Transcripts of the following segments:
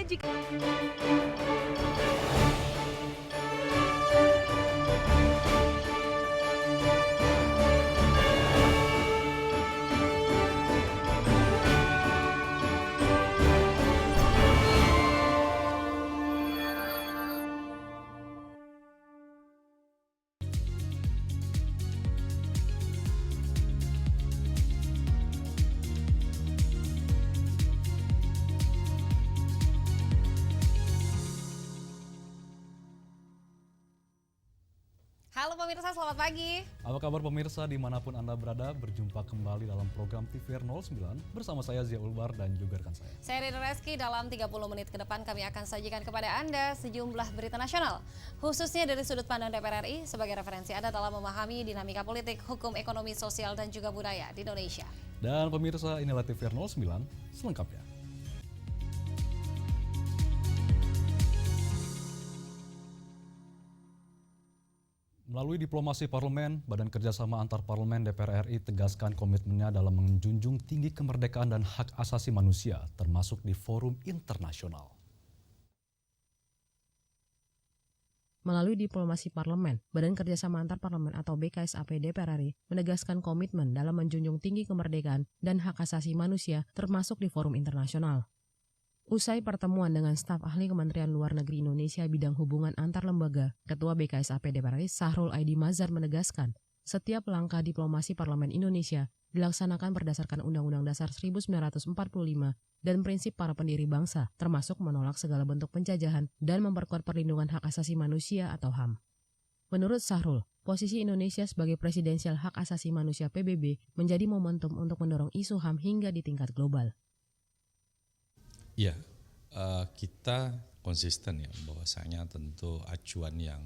jika Halo pemirsa, selamat pagi. Apa kabar pemirsa dimanapun Anda berada, berjumpa kembali dalam program TVR 09 bersama saya Zia Ulbar dan juga rekan saya. Saya Rina Reski, dalam 30 menit ke depan kami akan sajikan kepada Anda sejumlah berita nasional, khususnya dari sudut pandang DPR RI sebagai referensi Anda dalam memahami dinamika politik, hukum, ekonomi, sosial, dan juga budaya di Indonesia. Dan pemirsa, inilah TVR 09 selengkapnya. Melalui diplomasi parlemen, Badan Kerjasama Antar Parlemen DPR RI tegaskan komitmennya dalam menjunjung tinggi kemerdekaan dan hak asasi manusia, termasuk di forum internasional. Melalui diplomasi parlemen, Badan Kerjasama Antar Parlemen atau BKSAP DPR RI menegaskan komitmen dalam menjunjung tinggi kemerdekaan dan hak asasi manusia, termasuk di forum internasional. Usai pertemuan dengan staf ahli Kementerian Luar Negeri Indonesia bidang hubungan antar lembaga, Ketua BKSAP DPR RI Sahrul Aidi Mazhar menegaskan, setiap langkah diplomasi Parlemen Indonesia dilaksanakan berdasarkan Undang-Undang Dasar 1945 dan prinsip para pendiri bangsa, termasuk menolak segala bentuk penjajahan dan memperkuat perlindungan hak asasi manusia atau HAM. Menurut Sahrul, posisi Indonesia sebagai presidensial hak asasi manusia PBB menjadi momentum untuk mendorong isu HAM hingga di tingkat global. Ya, kita konsisten ya bahwasanya tentu acuan yang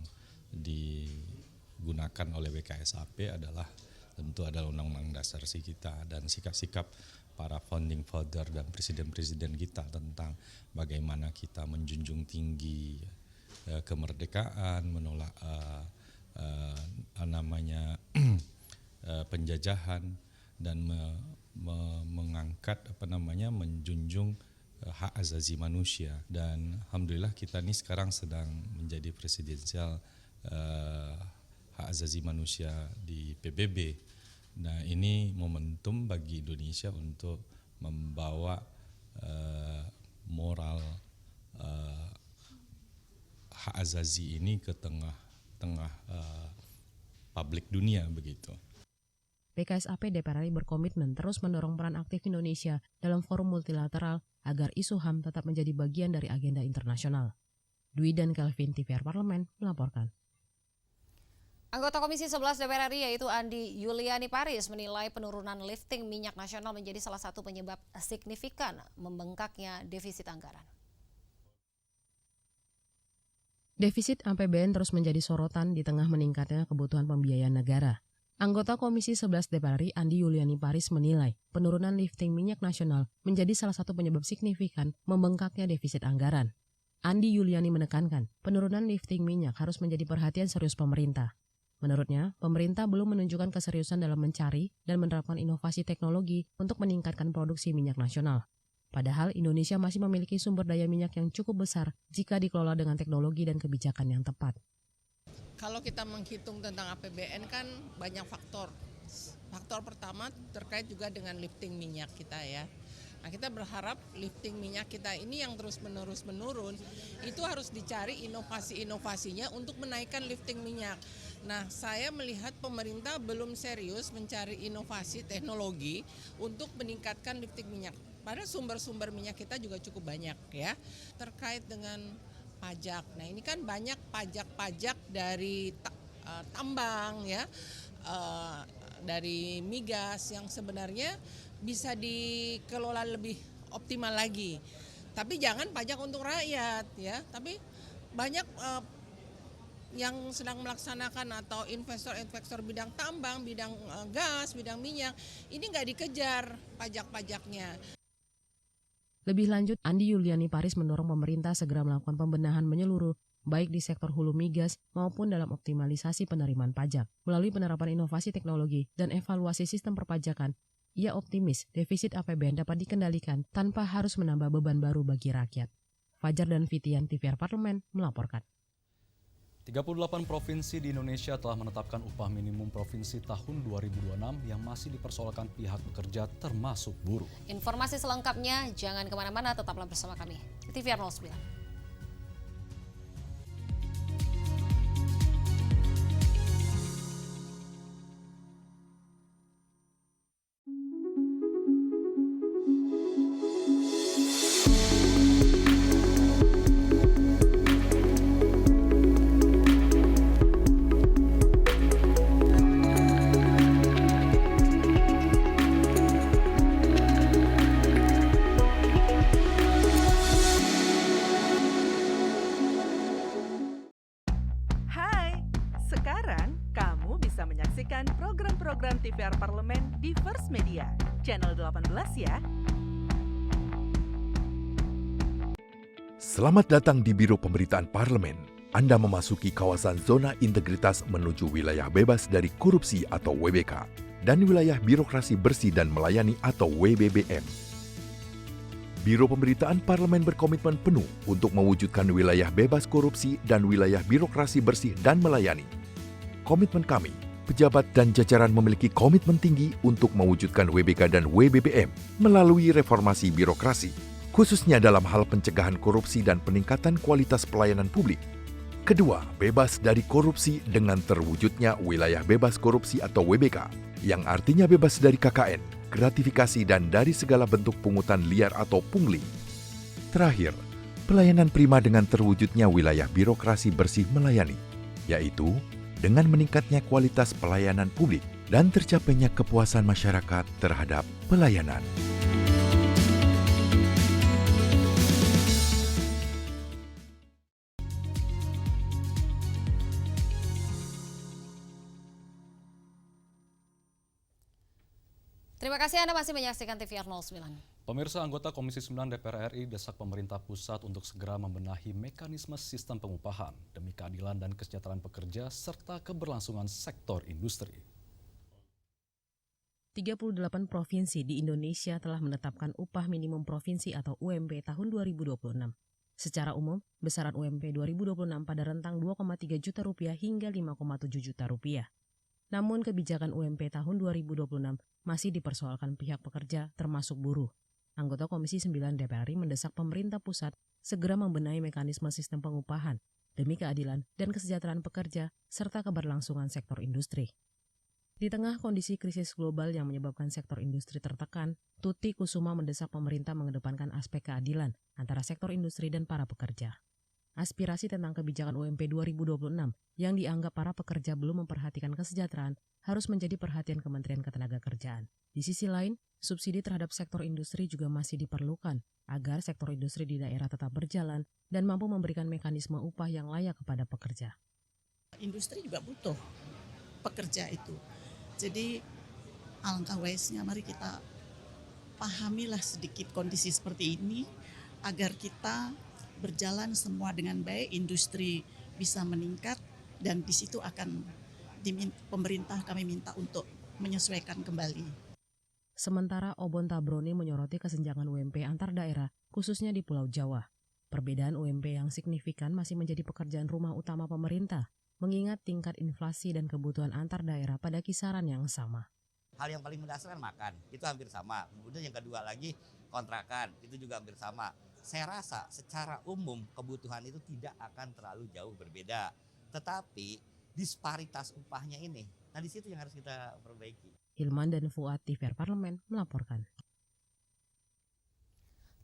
digunakan oleh BKSAP adalah Undang-Undang Dasar kita dan sikap-sikap para founding father dan presiden-presiden kita tentang bagaimana kita menjunjung tinggi kemerdekaan, menolak penjajahan dan mengangkat menjunjung hak asasi manusia. Dan alhamdulillah kita ini sekarang sedang menjadi presidensial hak asasi manusia di PBB. Nah, ini momentum bagi Indonesia untuk membawa moral hak asasi ini ke tengah publik dunia begitu. BKSAP DPR RI berkomitmen terus mendorong peran aktif Indonesia dalam forum multilateral agar isu HAM tetap menjadi bagian dari agenda internasional. Dwi dan Kelvin, TVR Parlemen, melaporkan. Anggota Komisi 11 DPR RI yaitu Andi Yuliani Paris menilai penurunan lifting minyak nasional menjadi salah satu penyebab signifikan membengkaknya defisit anggaran. Defisit APBN terus menjadi sorotan di tengah meningkatnya kebutuhan pembiayaan negara. Anggota Komisi 11 DPR RI Andi Yuliani Paris menilai penurunan lifting minyak nasional menjadi salah satu penyebab signifikan membengkaknya defisit anggaran. Andi Yuliani menekankan penurunan lifting minyak harus menjadi perhatian serius pemerintah. Menurutnya, pemerintah belum menunjukkan keseriusan dalam mencari dan menerapkan inovasi teknologi untuk meningkatkan produksi minyak nasional. Padahal Indonesia masih memiliki sumber daya minyak yang cukup besar jika dikelola dengan teknologi dan kebijakan yang tepat. Kalau kita menghitung tentang APBN kan banyak faktor. Faktor pertama terkait juga dengan lifting minyak kita ya. Nah, kita berharap lifting minyak kita ini yang terus-menerus menurun, itu harus dicari inovasi-inovasinya untuk menaikkan lifting minyak. Nah, saya melihat pemerintah belum serius mencari inovasi teknologi untuk meningkatkan lifting minyak. Padahal sumber-sumber minyak kita juga cukup banyak ya. Terkait dengan pajak. Nah, ini kan banyak pajak-pajak dari tambang ya, dari migas yang sebenarnya bisa dikelola lebih optimal lagi. Tapi jangan pajak untuk rakyat ya. Tapi banyak yang sedang melaksanakan atau investor-investor bidang tambang, bidang gas, bidang minyak, ini nggak dikejar pajak-pajaknya. Lebih lanjut, Andi Yuliani Paris mendorong pemerintah segera melakukan pembenahan menyeluruh, baik di sektor hulu migas maupun dalam optimalisasi penerimaan pajak. Melalui penerapan inovasi teknologi dan evaluasi sistem perpajakan, ia optimis defisit APBN dapat dikendalikan tanpa harus menambah beban baru bagi rakyat. Fajar dan Fitian, TVR Parlemen, melaporkan. 38 provinsi di Indonesia telah menetapkan upah minimum provinsi tahun 2026 yang masih dipersoalkan pihak pekerja termasuk buruh. Informasi selengkapnya jangan kemana-mana, tetaplah bersama kami di TVR 09. Sekarang, kamu bisa menyaksikan program-program TVR Parlemen di First Media, channel 18 ya. Selamat datang di Biro Pemberitaan Parlemen. Anda memasuki kawasan zona integritas menuju wilayah bebas dari korupsi atau WBK dan wilayah birokrasi bersih dan melayani atau WBBM. Biro Pemberitaan Parlemen berkomitmen penuh untuk mewujudkan wilayah bebas korupsi dan wilayah birokrasi bersih dan melayani. Komitmen kami, pejabat dan jajaran memiliki komitmen tinggi untuk mewujudkan WBK dan WBBM melalui reformasi birokrasi, khususnya dalam hal pencegahan korupsi dan peningkatan kualitas pelayanan publik. Kedua, bebas dari korupsi dengan terwujudnya wilayah bebas korupsi atau WBK, yang artinya bebas dari KKN, gratifikasi dan dari segala bentuk pungutan liar atau pungli. Terakhir, pelayanan prima dengan terwujudnya wilayah birokrasi bersih melayani, yaitu dengan meningkatnya kualitas pelayanan publik dan tercapainya kepuasan masyarakat terhadap pelayanan. Terima kasih Anda masih menyaksikan TVR 09. Pemirsa, anggota Komisi 9 DPR RI desak pemerintah pusat untuk segera membenahi mekanisme sistem pengupahan demi keadilan dan kesejahteraan pekerja serta keberlangsungan sektor industri. 38 provinsi di Indonesia telah menetapkan upah minimum provinsi atau UMP tahun 2026. Secara umum, besaran UMP 2026 pada rentang 2,3 juta rupiah hingga 5,7 juta rupiah. Namun kebijakan UMP tahun 2026 masih dipersoalkan pihak pekerja termasuk buruh. Anggota Komisi 9 DPR RI mendesak pemerintah pusat segera membenahi mekanisme sistem pengupahan demi keadilan dan kesejahteraan pekerja serta keberlangsungan sektor industri. Di tengah kondisi krisis global yang menyebabkan sektor industri tertekan, Tuti Kusuma mendesak pemerintah mengedepankan aspek keadilan antara sektor industri dan para pekerja. Aspirasi tentang kebijakan UMP 2026 yang dianggap para pekerja belum memperhatikan kesejahteraan harus menjadi perhatian Kementerian Ketenagakerjaan. Di sisi lain, subsidi terhadap sektor industri juga masih diperlukan agar sektor industri di daerah tetap berjalan dan mampu memberikan mekanisme upah yang layak kepada pekerja. Industri juga butuh pekerja itu. Jadi alangkah baiknya mari kita pahamilah sedikit kondisi seperti ini agar kita berjalan semua dengan baik, industri bisa meningkat dan di situ akan pemerintah kami minta untuk menyesuaikan kembali. Sementara Obon Tabroni menyoroti kesenjangan UMP antar daerah, khususnya di Pulau Jawa. Perbedaan UMP yang signifikan masih menjadi pekerjaan rumah utama pemerintah, mengingat tingkat inflasi dan kebutuhan antar daerah pada kisaran yang sama. Hal yang paling mendasar kan makan, itu hampir sama. Kemudian yang kedua lagi kontrakan, itu juga hampir sama. Saya rasa secara umum kebutuhan itu tidak akan terlalu jauh berbeda. Tetapi disparitas upahnya ini, nah di situ yang harus kita perbaiki. Hilman dan Fuad, TVR Parlemen, melaporkan.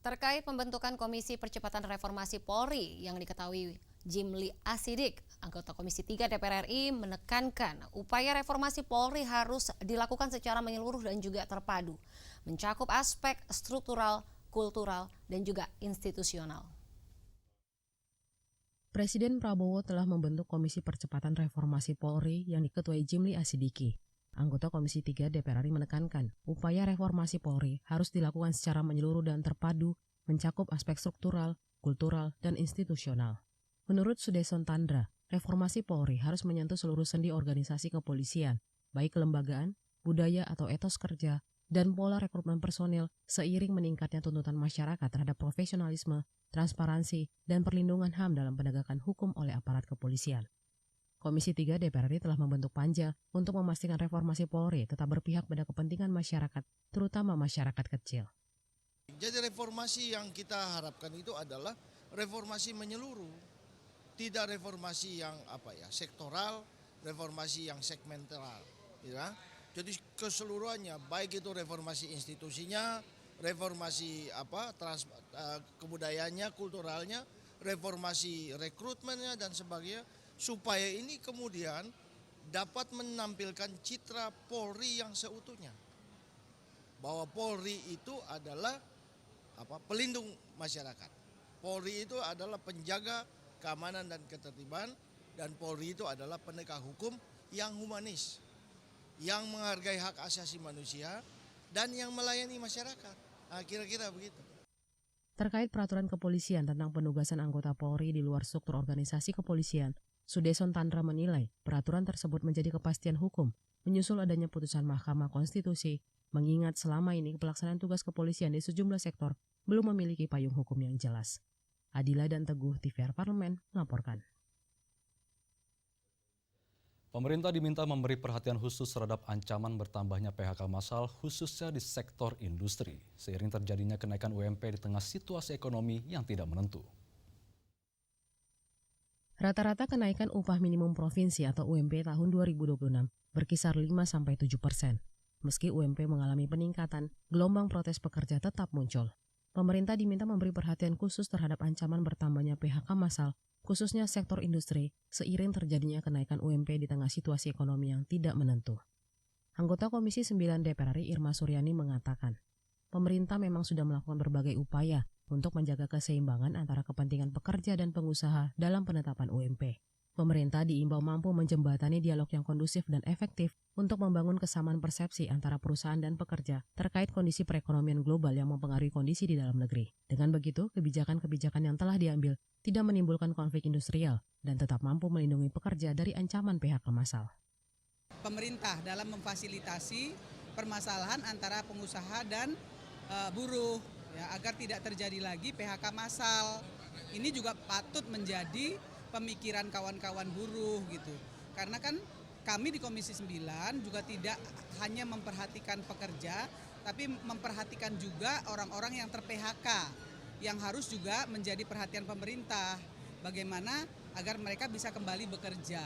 Terkait pembentukan Komisi Percepatan Reformasi Polri yang diketahui Jimli Asidik, anggota Komisi 3 DPR RI menekankan upaya reformasi Polri harus dilakukan secara menyeluruh dan juga terpadu, mencakup aspek struktural, kultural, dan juga institusional. Presiden Prabowo telah membentuk Komisi Percepatan Reformasi Polri yang diketuai Jimli Asidiki. Anggota Komisi 3 DPR RI menekankan upaya reformasi Polri harus dilakukan secara menyeluruh dan terpadu, mencakup aspek struktural, kultural, dan institusional. Menurut Sudeson Tandra, reformasi Polri harus menyentuh seluruh sendi organisasi kepolisian, baik kelembagaan, budaya atau etos kerja, dan pola rekrutmen personil seiring meningkatnya tuntutan masyarakat terhadap profesionalisme, transparansi, dan perlindungan HAM dalam penegakan hukum oleh aparat kepolisian. Komisi 3 DPR RI telah membentuk panja untuk memastikan reformasi Polri tetap berpihak pada kepentingan masyarakat, terutama masyarakat kecil. Jadi reformasi yang kita harapkan itu adalah reformasi menyeluruh, tidak reformasi yang sektoral, reformasi yang segmental, ya. Jadi keseluruhannya, baik itu reformasi institusinya, reformasi kebudayaannya, kulturalnya, reformasi rekrutmennya dan sebagainya, supaya ini kemudian dapat menampilkan citra Polri yang seutuhnya. Bahwa Polri itu adalah pelindung masyarakat. Polri itu adalah penjaga keamanan dan ketertiban, dan Polri itu adalah penegak hukum yang humanis, yang menghargai hak asasi manusia, dan yang melayani masyarakat. Nah, kira-kira begitu. Terkait peraturan kepolisian tentang penugasan anggota Polri di luar struktur organisasi kepolisian, Sudeson Tandra menilai peraturan tersebut menjadi kepastian hukum menyusul adanya putusan Mahkamah Konstitusi, mengingat selama ini pelaksanaan tugas kepolisian di sejumlah sektor belum memiliki payung hukum yang jelas. Adila dan Teguh, TVR Parlemen, melaporkan. Pemerintah diminta memberi perhatian khusus terhadap ancaman bertambahnya PHK massal khususnya di sektor industri, seiring terjadinya kenaikan UMP di tengah situasi ekonomi yang tidak menentu. Rata-rata kenaikan upah minimum provinsi atau UMP tahun 2026 berkisar 5-7%. Meski UMP mengalami peningkatan, gelombang protes pekerja tetap muncul. Pemerintah diminta memberi perhatian khusus terhadap ancaman bertambahnya PHK massal, khususnya sektor industri, seiring terjadinya kenaikan UMP di tengah situasi ekonomi yang tidak menentu. Anggota Komisi 9 DPR RI Irma Suryani mengatakan, pemerintah memang sudah melakukan berbagai upaya untuk menjaga keseimbangan antara kepentingan pekerja dan pengusaha dalam penetapan UMP. Pemerintah diimbau mampu menjembatani dialog yang kondusif dan efektif untuk membangun kesamaan persepsi antara perusahaan dan pekerja terkait kondisi perekonomian global yang mempengaruhi kondisi di dalam negeri. Dengan begitu, kebijakan-kebijakan yang telah diambil tidak menimbulkan konflik industrial dan tetap mampu melindungi pekerja dari ancaman PHK massal. Pemerintah dalam memfasilitasi permasalahan antara pengusaha dan buruh, ya, agar tidak terjadi lagi PHK massal. Ini juga patut menjadi pemikiran kawan-kawan buruh gitu. Karena kan kami di Komisi 9 juga tidak hanya memperhatikan pekerja, tapi memperhatikan juga orang-orang yang ter-PHK, yang harus juga menjadi perhatian pemerintah. Bagaimana agar mereka bisa kembali bekerja.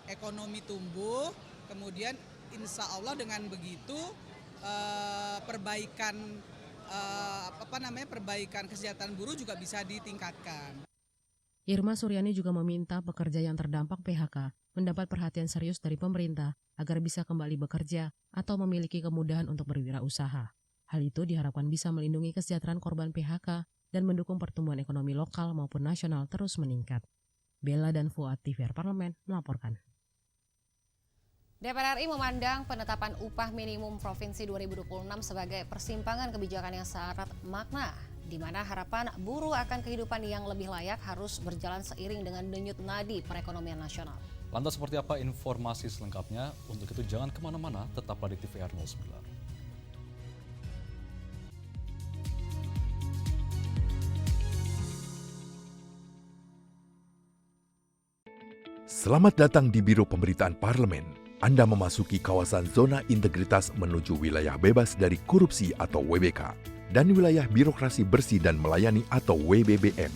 Ekonomi tumbuh, kemudian insya Allah dengan begitu perbaikan kesejahteraan buruh juga bisa ditingkatkan. Irma Suryani juga meminta pekerja yang terdampak PHK mendapat perhatian serius dari pemerintah agar bisa kembali bekerja atau memiliki kemudahan untuk berwirausaha. Hal itu diharapkan bisa melindungi kesejahteraan korban PHK dan mendukung pertumbuhan ekonomi lokal maupun nasional terus meningkat. Bella dan Fuad, TVR Parlemen, melaporkan. DPR RI memandang penetapan upah minimum provinsi 2026 sebagai persimpangan kebijakan yang syarat makna, di mana harapan buruh akan kehidupan yang lebih layak harus berjalan seiring dengan denyut nadi perekonomian nasional. Lantas seperti apa informasi selengkapnya? Untuk itu jangan kemana-mana, tetaplah di TVR 09. Selamat datang di Biro Pemberitaan Parlemen. Anda memasuki kawasan zona integritas menuju wilayah bebas dari korupsi atau WBK dan wilayah birokrasi bersih dan melayani atau WBBM.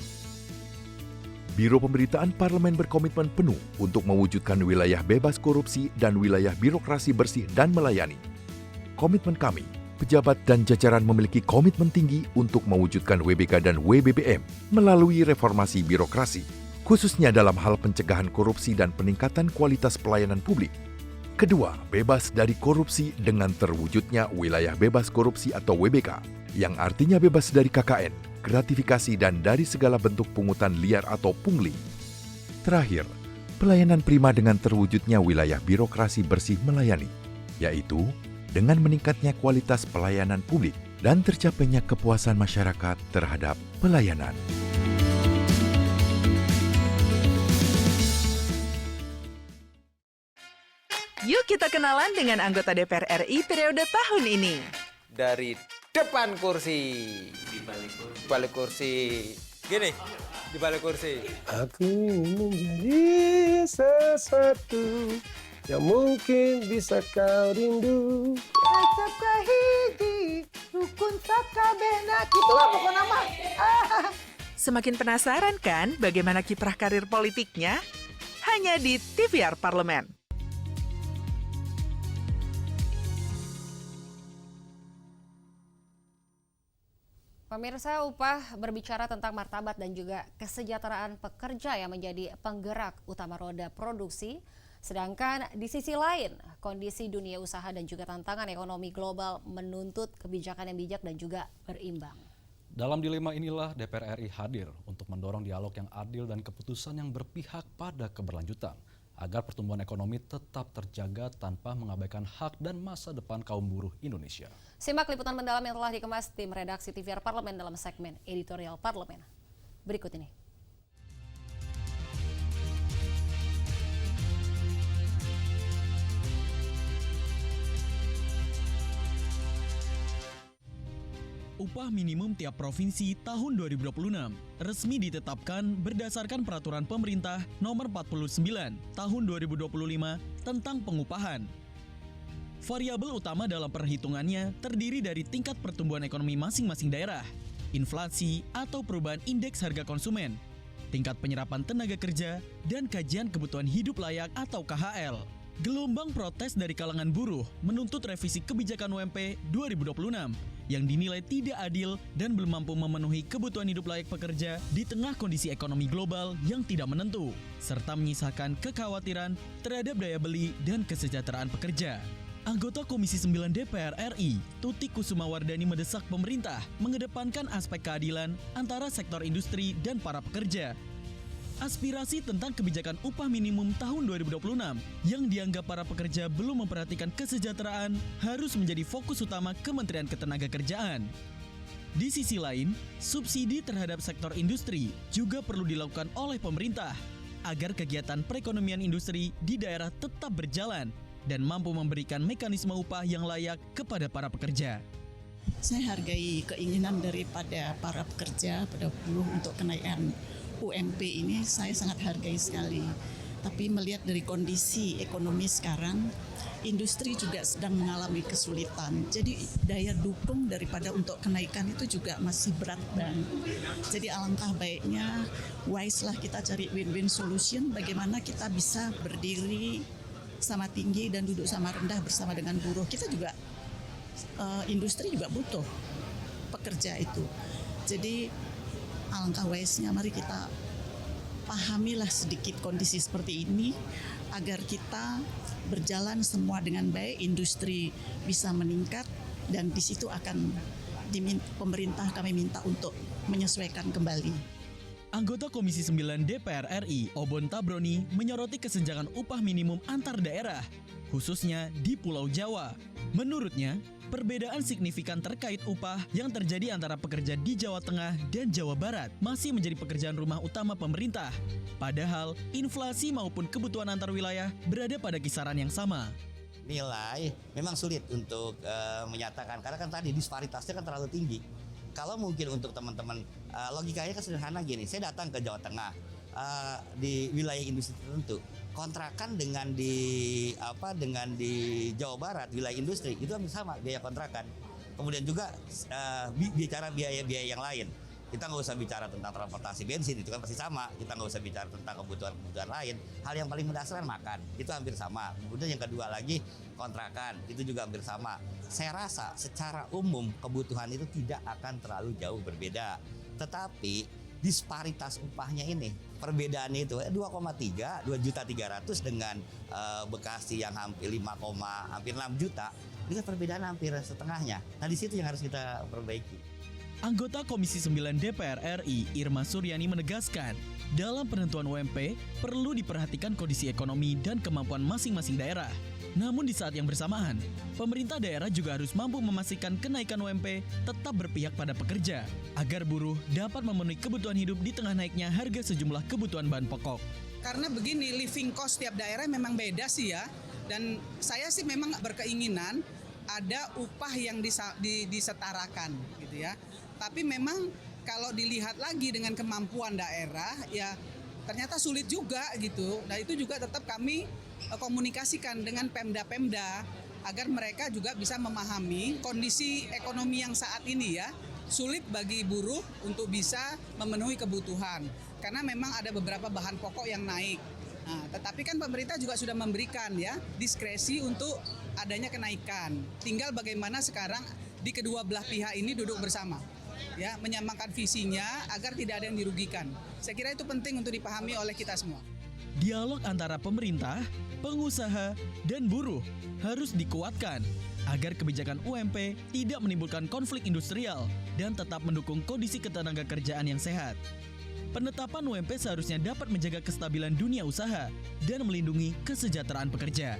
Biro Pemberitaan Parlemen berkomitmen penuh untuk mewujudkan wilayah bebas korupsi dan wilayah birokrasi bersih dan melayani. Komitmen kami, pejabat dan jajaran memiliki komitmen tinggi untuk mewujudkan WBK dan WBBM melalui reformasi birokrasi, khususnya dalam hal pencegahan korupsi dan peningkatan kualitas pelayanan publik. Kedua, bebas dari korupsi dengan terwujudnya wilayah bebas korupsi atau WBK, yang artinya bebas dari KKN, gratifikasi dan dari segala bentuk pungutan liar atau pungli. Terakhir, pelayanan prima dengan terwujudnya wilayah birokrasi bersih melayani, yaitu dengan meningkatnya kualitas pelayanan publik dan tercapainya kepuasan masyarakat terhadap pelayanan. Yuk kita kenalan dengan anggota DPR RI periode tahun ini. dari depan kursi. Di balik kursi. Gini, di balik kursi. Aku ingin menjadi sesuatu yang mungkin bisa kau rindu. Acap kahiji, rukun sakabehna. Itulah pokok nama. Semakin penasaran kan bagaimana kiprah karir politiknya? Hanya di TVR Parlemen. Pemirsa, upah berbicara tentang martabat dan juga kesejahteraan pekerja yang menjadi penggerak utama roda produksi. Sedangkan di sisi lain, kondisi dunia usaha dan juga tantangan ekonomi global menuntut kebijakan yang bijak dan juga berimbang. Dalam dilema inilah DPR RI hadir untuk mendorong dialog yang adil dan keputusan yang berpihak pada keberlanjutan agar pertumbuhan ekonomi tetap terjaga tanpa mengabaikan hak dan masa depan kaum buruh Indonesia. Simak liputan mendalam yang telah dikemas tim redaksi TVR Parlemen dalam segmen Editorial Parlemen. Berikut ini. Upah minimum tiap provinsi tahun 2026 resmi ditetapkan berdasarkan Peraturan Pemerintah Nomor 49 Tahun 2025 tentang pengupahan. Variabel utama dalam perhitungannya terdiri dari tingkat pertumbuhan ekonomi masing-masing daerah, inflasi atau perubahan indeks harga konsumen, tingkat penyerapan tenaga kerja, dan kajian kebutuhan hidup layak atau KHL. Gelombang protes dari kalangan buruh menuntut revisi kebijakan UMP 2026 yang dinilai tidak adil dan belum mampu memenuhi kebutuhan hidup layak pekerja di tengah kondisi ekonomi global yang tidak menentu, serta menyisakan kekhawatiran terhadap daya beli dan kesejahteraan pekerja. Anggota Komisi 9 DPR RI, Tutik Kusumawardani mendesak pemerintah mengedepankan aspek keadilan antara sektor industri dan para pekerja. Aspirasi tentang kebijakan upah minimum tahun 2026 yang dianggap para pekerja belum memperhatikan kesejahteraan harus menjadi fokus utama Kementerian Ketenagakerjaan. Di sisi lain, subsidi terhadap sektor industri juga perlu dilakukan oleh pemerintah agar kegiatan perekonomian industri di daerah tetap berjalan dan mampu memberikan mekanisme upah yang layak kepada para pekerja. Saya hargai keinginan daripada para pekerja, pada buruh untuk kenaikan UMP ini saya sangat hargai sekali. Tapi melihat dari kondisi ekonomi sekarang, industri juga sedang mengalami kesulitan. Jadi daya dukung daripada untuk kenaikan itu juga masih berat banget. Jadi alangkah baiknya wise lah kita cari win-win solution bagaimana kita bisa berdiri sama tinggi dan duduk sama rendah bersama dengan buruh. Kita juga industri juga butuh pekerja itu. Jadi alangkah wise-nya mari kita pahamilah sedikit kondisi seperti ini agar kita berjalan semua dengan baik, industri bisa meningkat dan di situ akan pemerintah kami minta untuk menyesuaikan kembali. Anggota Komisi 9 DPR RI, Obon Tabroni, menyoroti kesenjangan upah minimum antar daerah, khususnya di Pulau Jawa. Menurutnya, perbedaan signifikan terkait upah yang terjadi antara pekerja di Jawa Tengah dan Jawa Barat masih menjadi pekerjaan rumah utama pemerintah. Padahal, inflasi maupun kebutuhan antar wilayah berada pada kisaran yang sama. Nilai memang sulit untuk menyatakan, karena kan tadi disparitasnya kan terlalu tinggi. Kalau mungkin untuk teman-teman, logikanya kan sederhana gini, saya datang ke Jawa Tengah, di wilayah industri tertentu, kontrakan dengan di Jawa Barat wilayah industri itu hampir sama biaya kontrakan. Kemudian juga bicara biaya-biaya yang lain, kita nggak usah bicara tentang transportasi bensin, itu kan pasti sama. Kita nggak usah bicara tentang kebutuhan lain. Hal yang paling mendasar makan, itu hampir sama. Kemudian yang kedua lagi kontrakan, itu juga hampir sama. Saya rasa secara umum kebutuhan itu tidak akan terlalu jauh berbeda. Tetapi disparitas upahnya ini, perbedaannya itu 2,3 dengan Bekasi yang hampir 6 juta, itu perbedaan hampir setengahnya. Nah di situ yang harus kita perbaiki. Anggota Komisi 9 DPR RI, Irma Suryani menegaskan, dalam penentuan UMP perlu diperhatikan kondisi ekonomi dan kemampuan masing-masing daerah. Namun di saat yang bersamaan, pemerintah daerah juga harus mampu memastikan kenaikan UMP tetap berpihak pada pekerja, agar buruh dapat memenuhi kebutuhan hidup di tengah naiknya harga sejumlah kebutuhan bahan pokok. Karena begini, living cost tiap daerah memang beda sih ya. Dan saya sih memang berkeinginan ada upah yang disetarakan gitu ya. Tapi memang kalau dilihat lagi dengan kemampuan daerah ya ternyata sulit juga gitu. Nah itu juga tetap kami komunikasikan dengan Pemda-Pemda agar mereka juga bisa memahami kondisi ekonomi yang saat ini ya. Sulit bagi buruh untuk bisa memenuhi kebutuhan karena memang ada beberapa bahan pokok yang naik. Nah, tetapi kan pemerintah juga sudah memberikan ya diskresi untuk adanya kenaikan. Tinggal bagaimana sekarang di kedua belah pihak ini duduk bersama, ya menyamakan visinya agar tidak ada yang dirugikan. Saya kira itu penting untuk dipahami oleh kita semua. Dialog antara pemerintah, pengusaha, dan buruh harus dikuatkan agar kebijakan UMP tidak menimbulkan konflik industrial dan tetap mendukung kondisi ketenagakerjaan yang sehat. Penetapan UMP seharusnya dapat menjaga kestabilan dunia usaha dan melindungi kesejahteraan pekerja.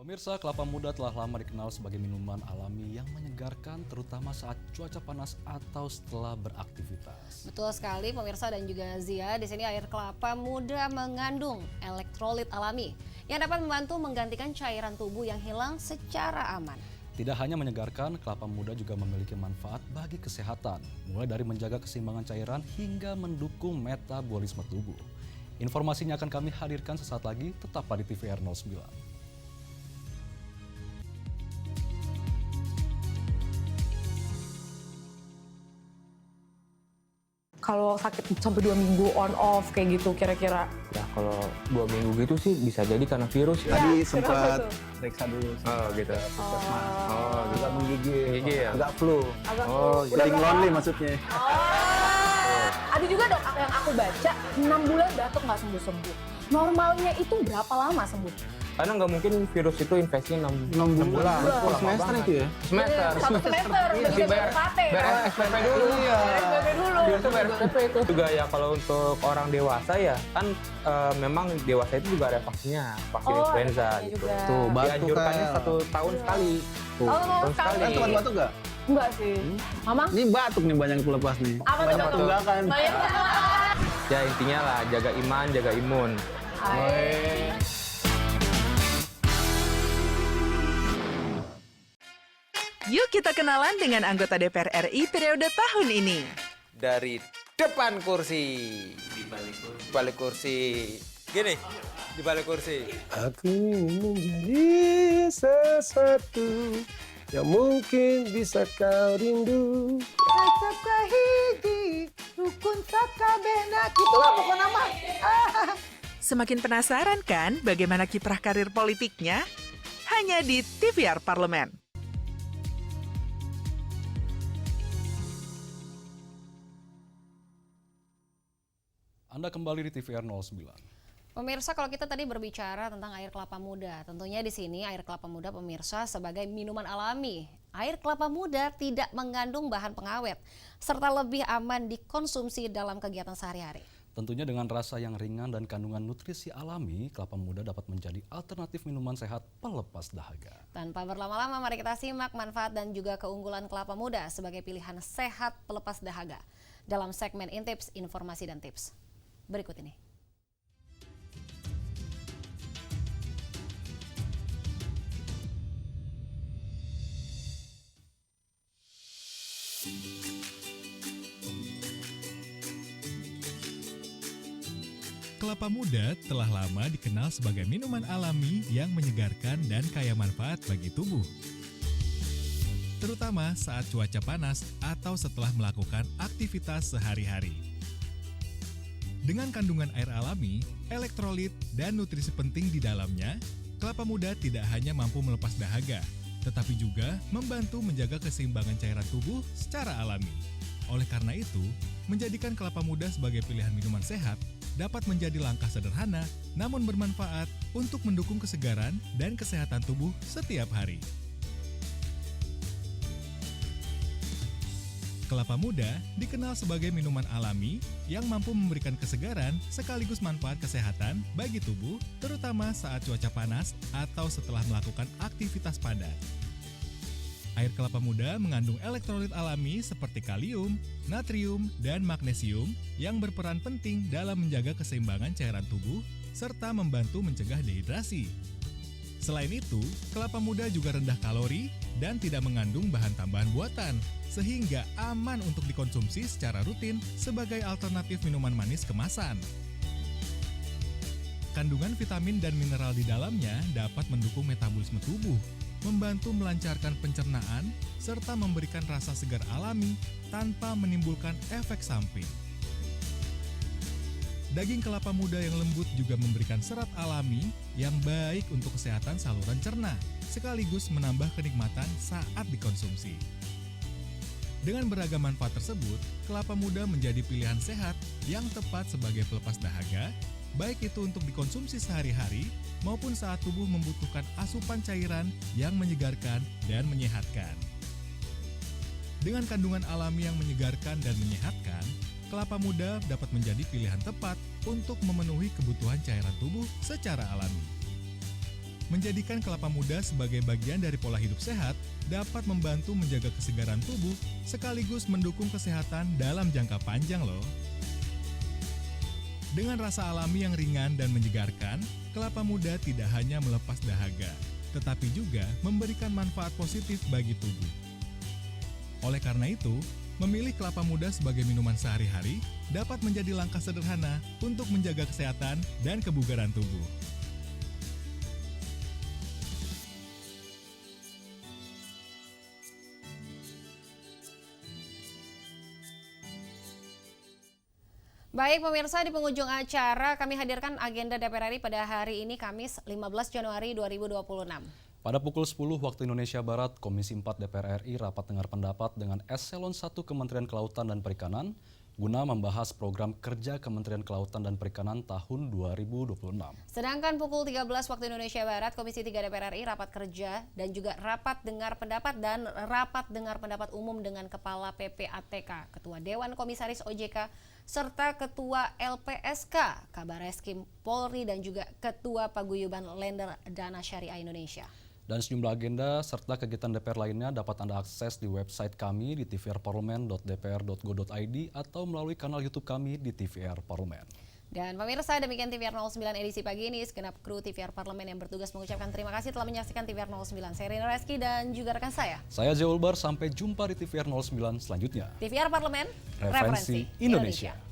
Pemirsa, kelapa muda telah lama dikenal sebagai minuman alami yang menyegarkan terutama saat cuaca panas atau setelah beraktivitas. Betul sekali pemirsa dan juga Zia, di sini air kelapa muda mengandung elektrolit alami yang dapat membantu menggantikan cairan tubuh yang hilang secara aman. Tidak hanya menyegarkan, kelapa muda juga memiliki manfaat bagi kesehatan, mulai dari menjaga keseimbangan cairan hingga mendukung metabolisme tubuh. Informasinya akan kami hadirkan sesaat lagi, tetap di TVR 09. Kalau sakit sampai 2 minggu on off kayak gitu kira-kira? Ya kalau 2 minggu gitu sih bisa jadi karena virus. Tadi sempat periksa dulu. Oh gitu. Juga menggigil. Ya? Agak flu. Feeling lonely maksudnya. Ada juga dok yang aku baca 6 bulan batuk nggak sembuh-sembuh. Normalnya itu berapa lama sembuh? Karena nggak mungkin virus itu infeksinya 6 bulan. Semester itu ya? Semester. 1 semester udah bisa bayar SPP dulu. Iya. SPP dulu. Itu bayar SPP itu. Juga ya kalau untuk orang dewasa ya kan memang dewasa itu juga ada vaksinnya, vaksin influenza gitu. Tuh, batuk dianjurkannya 1 tahun sekali. Tahun sekali. Tempat batuk nggak? Enggak sih. Mama? Ini batuk nih banyak pelepas nih. Apa banyak tuh? tunggakan. Ya intinya lah jaga iman, jaga imun. Yuk kita kenalan dengan anggota DPR RI periode tahun ini. Dari depan kursi, di balik kursi. Gini, di balik kursi. Aku ingin menjadi sesuatu yang mungkin bisa kau rindu. Tetap kahiji, rukun sakabena. Itulah pokok nama. Semakin penasaran kan bagaimana kiprah karir politiknya? Hanya di TVR Parlemen. Anda kembali di TVR 09. Pemirsa, kalau kita tadi berbicara tentang air kelapa muda, tentunya di sini air kelapa muda pemirsa sebagai minuman alami. Air kelapa muda tidak mengandung bahan pengawet, serta lebih aman dikonsumsi dalam kegiatan sehari-hari. Tentunya dengan rasa yang ringan dan kandungan nutrisi alami, kelapa muda dapat menjadi alternatif minuman sehat pelepas dahaga. Tanpa berlama-lama, mari kita simak manfaat dan juga keunggulan kelapa muda sebagai pilihan sehat pelepas dahaga dalam segmen Intips, Informasi dan Tips. Berikut ini. Kelapa muda telah lama dikenal sebagai minuman alami yang menyegarkan dan kaya manfaat bagi tubuh. Terutama saat cuaca panas atau setelah melakukan aktivitas sehari-hari. Dengan kandungan air alami, elektrolit, dan nutrisi penting di dalamnya, kelapa muda tidak hanya mampu melepas dahaga, tetapi juga membantu menjaga keseimbangan cairan tubuh secara alami. Oleh karena itu, menjadikan kelapa muda sebagai pilihan minuman sehat dapat menjadi langkah sederhana namun bermanfaat untuk mendukung kesegaran dan kesehatan tubuh setiap hari. Kelapa muda dikenal sebagai minuman alami yang mampu memberikan kesegaran sekaligus manfaat kesehatan bagi tubuh, terutama saat cuaca panas atau setelah melakukan aktivitas padat. Air kelapa muda mengandung elektrolit alami seperti kalium, natrium, dan magnesium yang berperan penting dalam menjaga keseimbangan cairan tubuh serta membantu mencegah dehidrasi. Selain itu, kelapa muda juga rendah kalori dan tidak mengandung bahan tambahan buatan, sehingga aman untuk dikonsumsi secara rutin sebagai alternatif minuman manis kemasan. Kandungan vitamin dan mineral di dalamnya dapat mendukung metabolisme tubuh, membantu melancarkan pencernaan, serta memberikan rasa segar alami tanpa menimbulkan efek samping. Daging kelapa muda yang lembut juga memberikan serat alami yang baik untuk kesehatan saluran cerna, sekaligus menambah kenikmatan saat dikonsumsi. Dengan beragam manfaat tersebut, kelapa muda menjadi pilihan sehat yang tepat sebagai pelepas dahaga, baik itu untuk dikonsumsi sehari-hari maupun saat tubuh membutuhkan asupan cairan yang menyegarkan dan menyehatkan. Dengan kandungan alami yang menyegarkan dan menyehatkan, kelapa muda dapat menjadi pilihan tepat untuk memenuhi kebutuhan cairan tubuh secara alami. Menjadikan kelapa muda sebagai bagian dari pola hidup sehat dapat membantu menjaga kesegaran tubuh sekaligus mendukung kesehatan dalam jangka panjang loh. Dengan rasa alami yang ringan dan menyegarkan, kelapa muda tidak hanya melepas dahaga, tetapi juga memberikan manfaat positif bagi tubuh. Oleh karena itu, memilih kelapa muda sebagai minuman sehari-hari dapat menjadi langkah sederhana untuk menjaga kesehatan dan kebugaran tubuh. Baik pemirsa, di penghujung acara kami hadirkan agenda DPR RI pada hari ini Kamis 15 Januari 2026. Pada pukul 10 waktu Indonesia Barat, Komisi 4 DPR RI rapat dengar pendapat dengan Eselon 1 Kementerian Kelautan dan Perikanan guna membahas program kerja Kementerian Kelautan dan Perikanan tahun 2026. Sedangkan pukul 13 waktu Indonesia Barat, Komisi 3 DPR RI rapat kerja dan juga rapat dengar pendapat umum dengan Kepala PPATK, Ketua Dewan Komisaris OJK, serta Ketua LPSK, Kabar Reskrim Polri dan juga Ketua Paguyuban Lender Dana Syariah Indonesia. Dan sejumlah agenda serta kegiatan DPR lainnya dapat Anda akses di website kami di tvrparlemen.dpr.go.id atau melalui kanal YouTube kami di TVR Parlemen. Dan pemirsa, demikian TVR 09 edisi pagi ini. Segenap kru TVR Parlemen yang bertugas mengucapkan terima kasih telah menyaksikan TVR 09. Saya Rina Reski dan juga rekan saya. Saya Zee Ulbar, sampai jumpa di TVR 09 selanjutnya. TVR Parlemen, Referensi Indonesia.